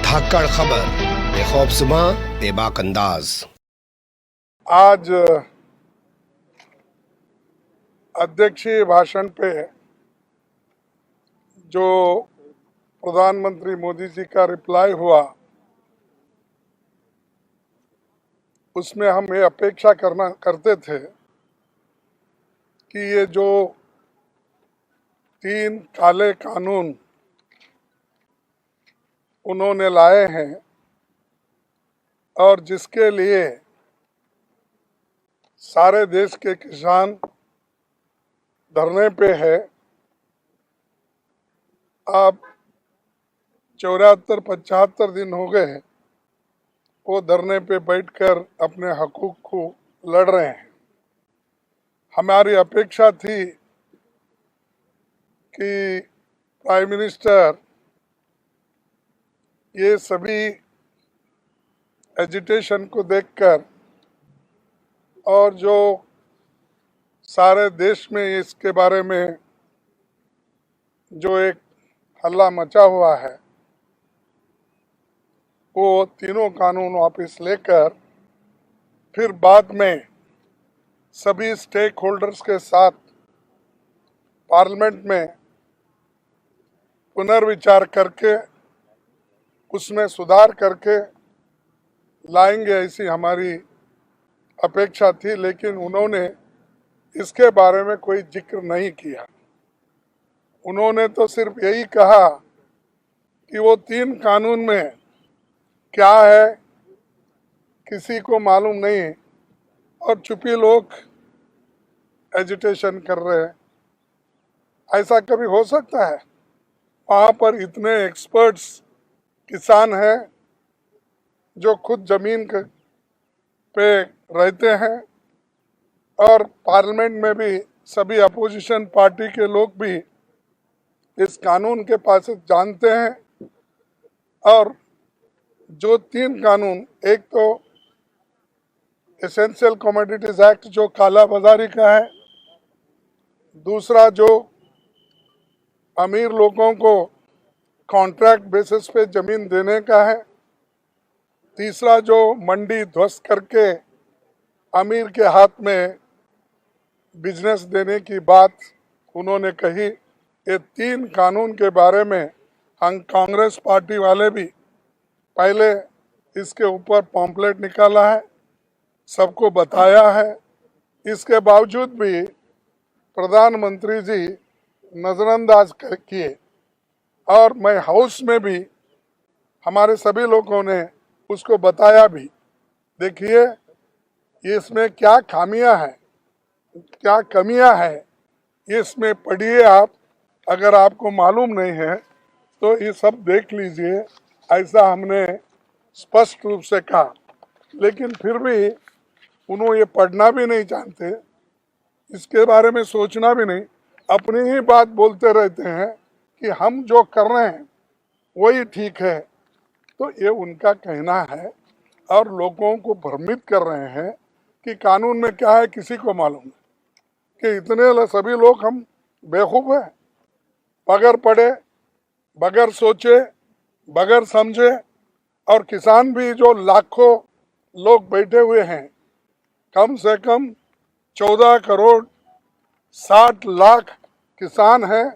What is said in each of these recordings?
धाकड़ खबर बेखौफजुमा बेबाक अंदाज। आज अध्यक्षीय भाषण पे जो प्रधानमंत्री मोदी जी का रिप्लाई हुआ, उसमें हम ये अपेक्षा करते थे कि ये जो 3 काले कानून उन्होंने लाए हैं और जिसके लिए सारे देश के किसान धरने पे है, अब 74-75 दिन हो गए वो धरने पे बैठकर अपने हकूक को लड़ रहे हैं। हमारी अपेक्षा थी कि प्राइम मिनिस्टर ये सभी एजिटेशन को देखकर और जो सारे देश में इसके बारे में जो एक हल्ला मचा हुआ है, वो तीनों कानून वापस लेकर फिर बाद में सभी स्टेक होल्डर्स के साथ पार्लियामेंट में पुनर्विचार करके उसमें सुधार करके लाएंगे, ऐसी हमारी अपेक्षा थी। लेकिन उन्होंने इसके बारे में कोई जिक्र नहीं किया। उन्होंने तो सिर्फ यही कहा कि वो 3 कानून में क्या है किसी को मालूम नहीं और चुपी लोग एजिटेशन कर रहे हैं। ऐसा कभी हो सकता है? वहाँ पर इतने एक्सपर्ट्स किसान हैं जो खुद जमीन पे रहते हैं और पार्लियामेंट में भी सभी अपोजिशन पार्टी के लोग भी इस कानून के पास जानते हैं। और जो 3 कानून, एक तो एसेंशियल कमोडिटीज एक्ट जो काला बाजारी का है, दूसरा जो अमीर लोगों को कॉन्ट्रैक्ट बेसिस पे जमीन देने का है, तीसरा जो मंडी ध्वस्त करके अमीर के हाथ में बिजनेस देने की बात उन्होंने कही। ये 3 कानून के बारे में हम कांग्रेस पार्टी वाले भी पहले इसके ऊपर पॉम्पलेट निकाला है, सबको बताया है। इसके बावजूद भी प्रधानमंत्री जी नज़रअंदाज किए और मैं हाउस में भी हमारे सभी लोगों ने उसको बताया भी। देखिए इसमें क्या खामियां हैं, क्या कमियां हैं, इसमें पढ़िए आप। अगर आपको मालूम नहीं है तो ये सब देख लीजिए, ऐसा हमने स्पष्ट रूप से कहा। लेकिन फिर भी उन्होंने ये पढ़ना भी नहीं जानते, इसके बारे में सोचना भी नहीं, अपनी ही बात बोलते रहते हैं कि हम जो कर रहे हैं वही ठीक है। तो ये उनका कहना है और लोगों को भ्रमित कर रहे हैं कि कानून में क्या है किसी को मालूम है, कि इतने सभी लोग हम बेवकूफ़ हैं, बगैर पढ़े, बगैर सोचे, बगैर समझे। और किसान भी जो लाखों लोग बैठे हुए हैं, कम से कम 14 करोड़ 60 लाख किसान हैं,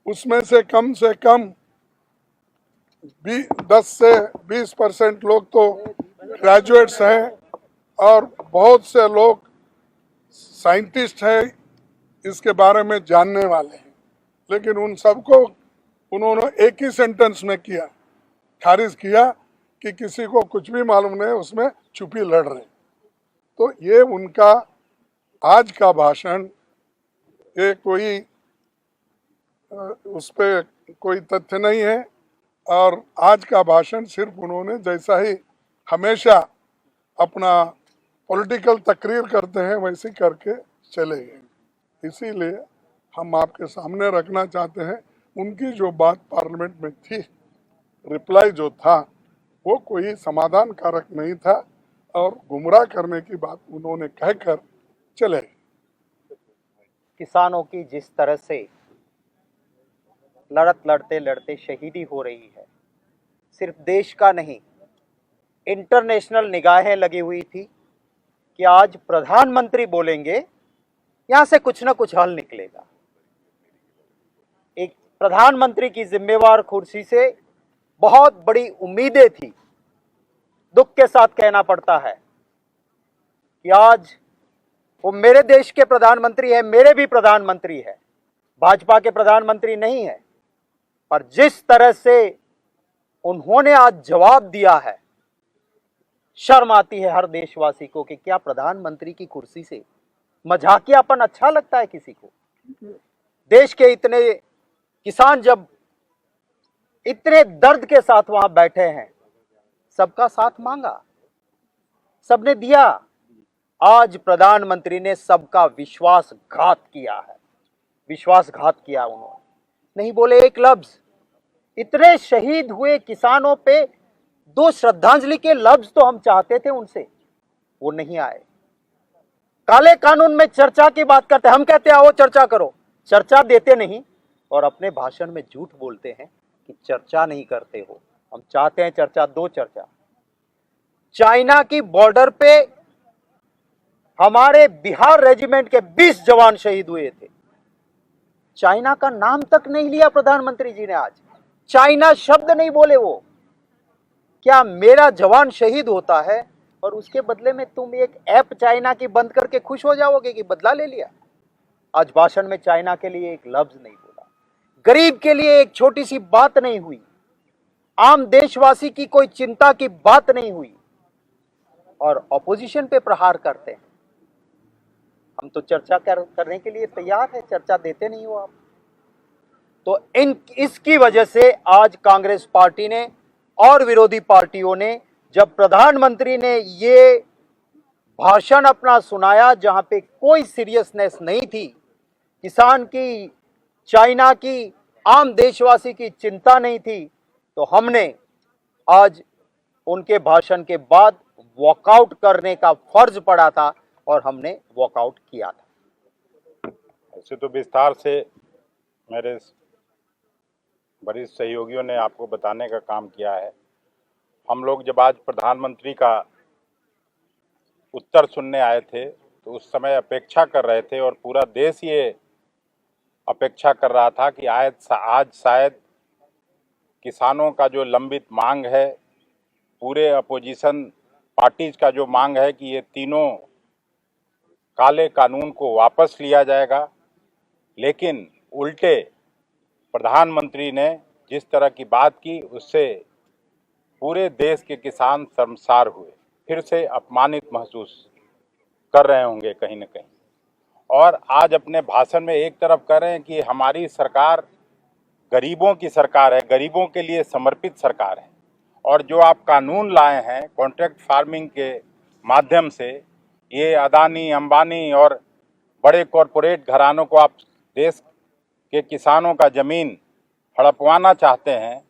उसमें से कम 10 से 20% लोग तो ग्रेजुएट्स हैं और बहुत से लोग साइंटिस्ट हैं, इसके बारे में जानने वाले हैं। लेकिन उन सबको उन्होंने एक ही सेंटेंस में खारिज किया कि किसी को कुछ भी मालूम नहीं, उसमें चुपी लड़ रहे। तो ये उनका आज का भाषण, ये कोई उस पर कोई तथ्य नहीं है। और आज का भाषण सिर्फ उन्होंने जैसा ही हमेशा अपना पॉलिटिकल तकरीर करते हैं वैसे करके चले गए। इसीलिए हम आपके सामने रखना चाहते हैं, उनकी जो बात पार्लियामेंट में थी, रिप्लाई जो था वो कोई समाधान कारक नहीं था और गुमराह करने की बात उन्होंने कहकर चले। किसानों की जिस तरह से लड़ते लड़ते शहीदी हो रही है, सिर्फ देश का नहीं, इंटरनेशनल निगाहें लगी हुई थी कि आज प्रधानमंत्री बोलेंगे, यहां से कुछ ना कुछ हल निकलेगा। एक प्रधानमंत्री की जिम्मेवार कुर्सी से बहुत बड़ी उम्मीदें थी। दुख के साथ कहना पड़ता है कि आज वो मेरे देश के प्रधानमंत्री है, मेरे भी प्रधानमंत्री है, भाजपा के प्रधानमंत्री नहीं है, पर जिस तरह से उन्होंने आज जवाब दिया है, शर्म आती है हर देशवासी को कि क्या प्रधानमंत्री की कुर्सी से मजाकियापन अच्छा लगता है किसी को? देश के इतने किसान जब इतने दर्द के साथ वहां बैठे हैं, सबका साथ मांगा, सबने दिया। आज प्रधानमंत्री ने सबका विश्वासघात किया है, विश्वासघात किया उन्होंने। नहीं बोले एक लफ्ज। इतने शहीद हुए किसानों पे दो श्रद्धांजलि के लफ्ज तो हम चाहते थे उनसे, वो नहीं आए। काले कानून में चर्चा की बात करते, हम कहते आओ चर्चा करो, चर्चा देते नहीं और अपने भाषण में झूठ बोलते हैं कि चर्चा नहीं करते हो। हम चाहते हैं चर्चा, दो चर्चा। चाइना की बॉर्डर पे हमारे बिहार रेजिमेंट के 20 जवान शहीद हुए थे। चाइना का नाम तक नहीं लिया प्रधानमंत्री जी ने आज, चाइना शब्द नहीं बोले वो। क्या मेरा जवान शहीद होता है और उसके बदले में तुम एक ऐप चाइना की बंद करके खुश हो जाओगे कि बदला ले लिया? आज भाषण में चाइना के लिए एक लफ्ज नहीं बोला, गरीब के लिए एक छोटी सी बात नहीं हुई, आम देशवासी की कोई चिंता की बात नहीं हुई, और ऑपोजिशन पे प्रहार करते हैं। हम तो चर्चा करने के लिए तैयार है, चर्चा देते नहीं हो आप। तो इसकी वजह से आज कांग्रेस पार्टी ने और विरोधी पार्टियों ने, जब प्रधानमंत्री ने ये भाषण अपना सुनाया जहां पे कोई सीरियसनेस नहीं थी, किसान की, चाइना की, आम देशवासी की चिंता नहीं थी, तो हमने आज उनके भाषण के बाद वॉकआउट करने का फर्ज पड़ा था और हमने वॉकआउट किया था। ऐसे तो विस्तार से मेरे वरिष्ठ सहयोगियों ने आपको बताने का काम किया है। हम लोग जब आज प्रधानमंत्री का उत्तर सुनने आए थे तो उस समय अपेक्षा कर रहे थे और पूरा देश ये अपेक्षा कर रहा था कि आज शायद किसानों का जो लंबित मांग है, पूरे अपोजिशन पार्टीज का जो मांग है कि ये तीनों काले कानून को वापस लिया जाएगा, लेकिन उल्टे प्रधानमंत्री ने जिस तरह की बात की उससे पूरे देश के किसान शर्मसार हुए, फिर से अपमानित महसूस कर रहे होंगे कहीं न कहीं। और आज अपने भाषण में एक तरफ कह रहे हैं कि हमारी सरकार गरीबों की सरकार है, गरीबों के लिए समर्पित सरकार है, और जो आप कानून लाए हैं कॉन्ट्रैक्ट फार्मिंग के माध्यम से, ये अदानी, अंबानी और बड़े कॉरपोरेट घरानों को आप देश के किसानों का ज़मीन हड़पवाना चाहते हैं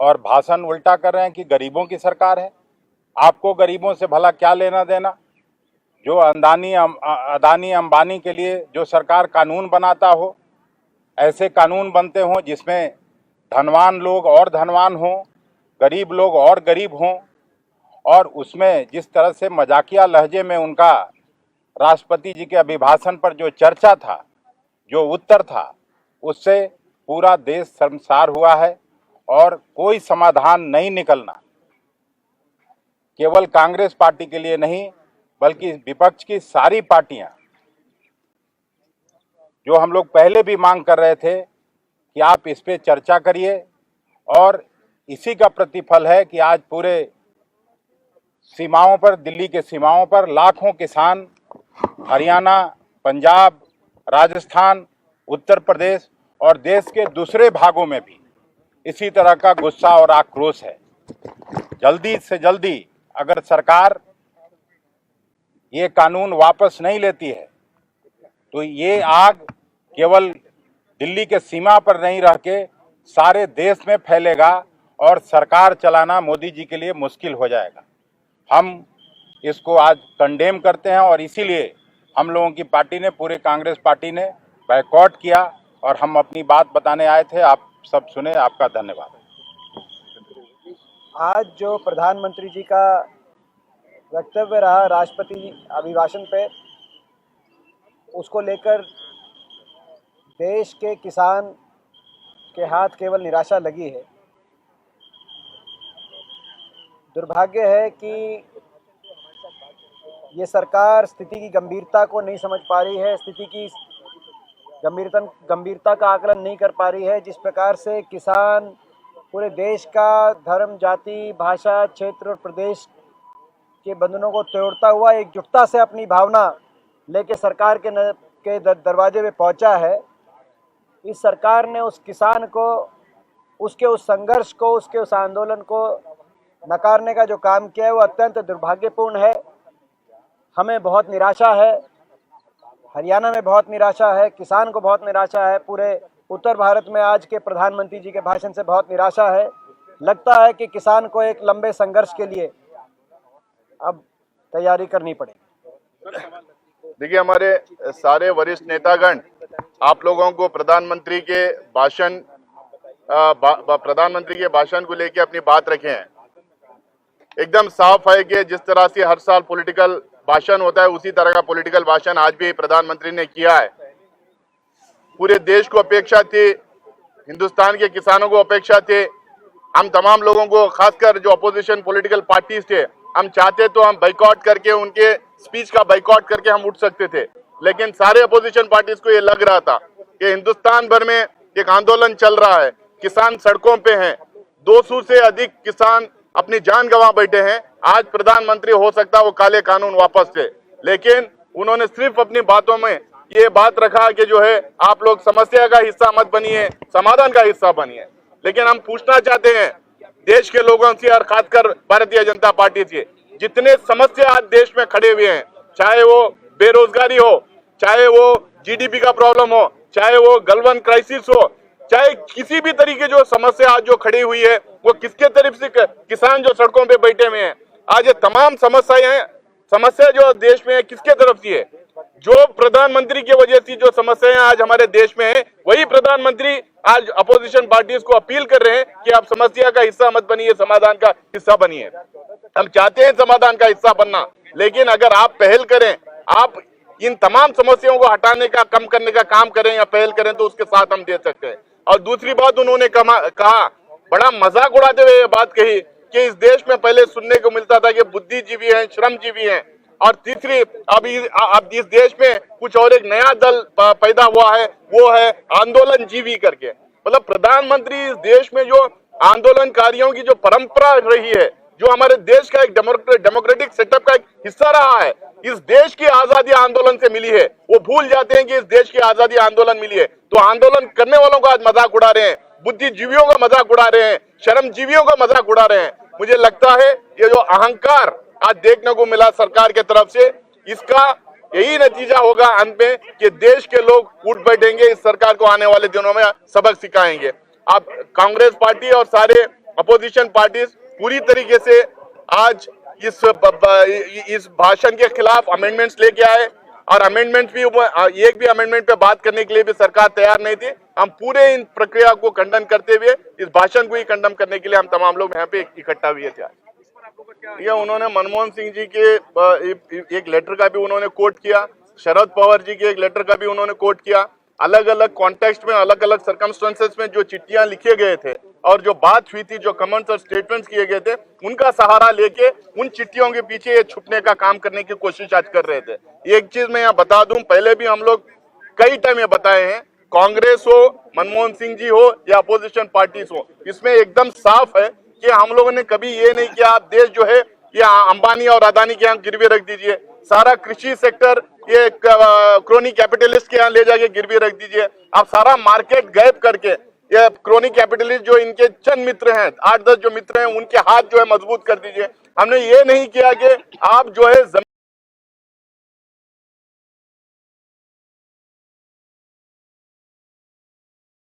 और भाषण उल्टा कर रहे हैं कि गरीबों की सरकार है। आपको गरीबों से भला क्या लेना देना? जो अदानी अंबानी के लिए जो सरकार कानून बनाता हो, ऐसे कानून बनते हों जिसमें धनवान लोग और धनवान हों, गरीब लोग और गरीब हों, और उसमें जिस तरह से मजाकिया लहजे में उनका राष्ट्रपति जी के अभिभाषण पर जो चर्चा था, जो उत्तर था, उससे पूरा देश शर्मसार हुआ है और कोई समाधान नहीं निकलना, केवल कांग्रेस पार्टी के लिए नहीं बल्कि विपक्ष की सारी पार्टियां, जो हम लोग पहले भी मांग कर रहे थे कि आप इस पे चर्चा करिए, और इसी का प्रतिफल है कि आज पूरे सीमाओं पर, दिल्ली के सीमाओं पर लाखों किसान हरियाणा, पंजाब, राजस्थान, उत्तर प्रदेश और देश के दूसरे भागों में भी इसी तरह का गुस्सा और आक्रोश है। जल्दी से जल्दी अगर सरकार ये कानून वापस नहीं लेती है तो ये आग केवल दिल्ली के सीमा पर नहीं रह के सारे देश में फैलेगा और सरकार चलाना मोदी जी के लिए मुश्किल हो जाएगा। हम इसको आज कंडेम करते हैं और इसीलिए हम लोगों की पार्टी ने, पूरे कांग्रेस पार्टी ने बायकॉट किया और हम अपनी बात बताने आए थे। आप सब सुने, आपका धन्यवाद। आज जो प्रधानमंत्री जी का वक्तव्य रहा राष्ट्रपति अभिभाषण पे, उसको लेकर देश के किसान के हाथ केवल निराशा लगी है। दुर्भाग्य है कि ये सरकार स्थिति की गंभीरता को नहीं समझ पा रही है, स्थिति की गंभीरता का आकलन नहीं कर पा रही है। जिस प्रकार से किसान पूरे देश का धर्म, जाति, भाषा, क्षेत्र और प्रदेश के बंधनों को तोड़ता हुआ एकजुटता से अपनी भावना लेके सरकार के दरवाजे पे पहुंचा है, इस सरकार ने उस किसान को, उसके उस संघर्ष को, उसके उस आंदोलन को नकारने का जो काम किया है वो अत्यंत दुर्भाग्यपूर्ण है। हमें बहुत निराशा है, हरियाणा में बहुत निराशा है, किसान को बहुत निराशा है, पूरे उत्तर भारत में आज के प्रधानमंत्री जी के भाषण से बहुत निराशा है। लगता है कि किसान को एक लंबे संघर्ष के लिए अब तैयारी करनी पड़ेगी। देखिए, हमारे सारे वरिष्ठ नेतागण आप लोगों को प्रधानमंत्री के भाषण को लेकर अपनी बात रखे हैं। एकदम साफ है कि जिस तरह से हर साल पॉलिटिकल भाषण होता है, उसी तरह का पॉलिटिकल भाषण आज भी प्रधानमंत्री ने किया है। पूरे देश को अपेक्षा थी, हिंदुस्तान के किसानों को अपेक्षा थी, हम तमाम लोगों को, खासकर जो अपोजिशन पॉलिटिकल पार्टीज थे, हम चाहते तो हम बाइकआउट करके, उनके स्पीच का बाइकआउट करके हम उठ सकते थे। लेकिन सारे अपोजिशन पार्टीज को ये लग रहा था कि हिंदुस्तान भर में एक आंदोलन चल रहा है, किसान सड़कों पे हैं, 200 से अधिक किसान अपनी जान गंवा बैठे हैं। आज प्रधानमंत्री हो सकता है वो काले कानून वापस ले, लेकिन उन्होंने सिर्फ अपनी बातों में ये बात रखा कि जो है आप लोग समस्या का हिस्सा मत बनिए, समाधान का हिस्सा बनिए। लेकिन हम पूछना चाहते हैं देश के लोगों से और खासकर भारतीय जनता पार्टी से, जितने समस्या आज देश में खड़े हुए हैं, चाहे वो बेरोजगारी हो, चाहे वो जीडीपी का प्रॉब्लम हो, चाहे वो गलवान क्राइसिस हो, चाहे किसी भी तरीके जो समस्या आज जो खड़ी हुई है, वो किसके तरफ से, किसान जो सड़कों पे बैठे हुए हैं, आज ये तमाम समस्या जो देश में है किसके तरफ से है? जो प्रधानमंत्री की वजह से जो समस्याएं आज हमारे देश में है, वही प्रधानमंत्री आज अपोजिशन पार्टीज को अपील कर रहे हैं कि आप समस्या का हिस्सा मत बनिए, समाधान का हिस्सा बनिए। हम चाहते हैं समाधान का हिस्सा बनना, लेकिन अगर आप पहल करें, आप इन तमाम समस्याओं को हटाने का, कम करने का काम करें या पहल करें, तो उसके साथ हम दे सकते हैं। और दूसरी बात उन्होंने कहा, बड़ा मजाक उड़ाते हुए ये बात कही कि इस देश में पहले सुनने को मिलता था कि बुद्धिजीवी हैं, श्रमजीवी हैं, और तीसरी अब इस देश में कुछ और एक नया दल पैदा हुआ है, वो है आंदोलन जीवी करके। मतलब प्रधानमंत्री इस देश में जो आंदोलनकारियों की जो परंपरा रही है, जो हमारे देश का एक डेमोक्रेटिक सेटअप का एक हिस्सा रहा है, इस देश की आजादी आंदोलन से मिली है, वो भूल जाते हैं कि इस देश की आजादी आंदोलन मिली है। तो आंदोलन करने वालों का आज मजाक उड़ा रहे हैं, बुद्धिजीवियों का मजाक उड़ा रहे हैं, श्रमजीवियों का मजाक उड़ा रहे हैं। मुझे लगता है ये जो अहंकार आज देखने को मिला सरकार के तरफ से, इसका यही नतीजा होगा अंत में कि देश के लोग उठ बैठेंगे, इस सरकार को आने वाले दिनों में सबक सिखाएंगे। अब कांग्रेस पार्टी और सारे अपोजिशन पार्टीज पूरी तरीके से आज इस भाषण के खिलाफ अमेंडमेंट्स लेके आए, और अमेंडमेंट्स भी, एक भी अमेंडमेंट पे बात करने के लिए भी सरकार तैयार नहीं थी। हम पूरे इन प्रक्रिया को खंडन करते हुए, इस भाषण को ही खंडन करने के लिए हम तमाम लोग यहाँ पे इकट्ठा हुए थे। ये उन्होंने मनमोहन सिंह जी के एक लेटर का भी उन्होंने कोट किया, शरद पवार जी के एक लेटर का भी उन्होंने कोट किया। अलग अलग कॉन्टेक्स्ट में, अलग अलग सर्कमस्टेंसेस में जो चिट्ठियां लिखे गए थे और जो बात हुई थी, जो कमेंट्स और स्टेटमेंट्स किए गए थे, उनका सहारा लेके उन चिट्ठियों के पीछे ये छुपने का काम करने की कोशिश आज कर रहे थे। एक चीज मैं यहाँ बता दूं, पहले भी हम लोग कई टाइम ये बताए हैं, कांग्रेस हो, मनमोहन सिंह जी हो या अपोजिशन पार्टीज हो, इसमें एकदम साफ है कि हम लोगों ने कभी ये नहीं किया आप देश जो है ये अंबानी और अदानी के यहाँ गिरवी रख दीजिए, सारा कृषि सेक्टर ये क्रोनी कैपिटलिस्ट के यहाँ ले जाके गिरवी रख दीजिए, आप सारा मार्केट गायब करके ये क्रोनी कैपिटलिस्ट जो इनके चंद मित्र हैं, 8-10 जो मित्र हैं, उनके हाथ जो है मजबूत कर दीजिए। हमने ये नहीं किया कि आप जो है